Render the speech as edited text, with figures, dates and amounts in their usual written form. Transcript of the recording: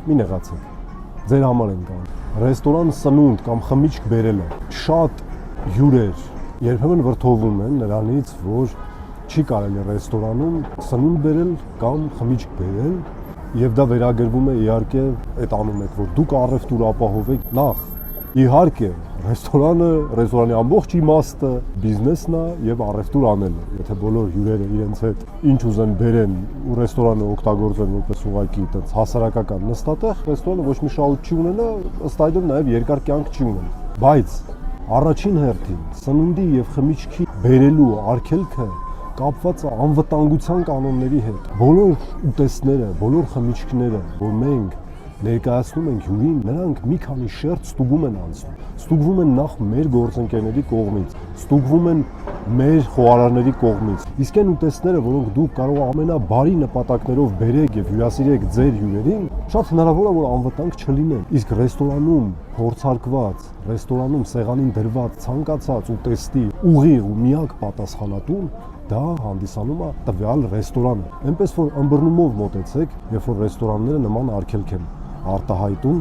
մի նեղացեք, ձեր համար են կան։ Ռեստորան սնունդ կամ խմիչք բերելը շատ հյուրեր երբեմն վրդովում են նրանից, որ չի կարելի ռեստորանում սնունդ բերել կամ խմիչք բերել, եւ դա վերագրվում է իհարկե այդ անուն եք, որ դուք առևտուր ապահովեք նախ։ Իհարկե, ռեստորանի ամբողջ իմաստը բիզնեսն է եւ առևտուր անելը։ Եթե բոլոր հյուրերը իրենց հետ ինչ ուզեն բերեն ու ռեստորանը օգտագործեն որպես ուղղակի այդպես հասարակական նստատեղ, ռեստորանը ոչ մի շահույթ չի ունենա, ըստ այդմ նաեւ երկար կյանք չի ունենա։ Բայց առաջին հերթին սնունդի եւ խմիչքի բերելու արգելքը կապված է անվտանգության կանոնների հետ։ Բոլոր ուտեստները, բոլոր խմիչքները, որ մենք ներկայացնում ենք հյուրին, նրանք մի քանի շերտ ստուգում են անցնում։ Ստուգվում են նախ մեր գործընկերների կողմից, ստուգվում են մեր խոհարարների կողմից։ Իսկ այն ուտեստները, որոնք դուք կարող ամենաբարի նպատակներով բերեք եւ հյուրասիրեք ձեր հյուրերին, շատ հնարավոր է, որ անվտանգ չլինեն։ Իսկ ռեստորանում փորձարկված, ռեստորանում սեղանին դրված ցանկացած ուտեստի ուղիղ ու միակ պատասխանատուն դա հանդիսանում է տվյալ ռեստորանը։ Այնպես որ ըմբռնումով մոտեցեք, երբ որ ռեստորանները նման արգելք են արտահայտում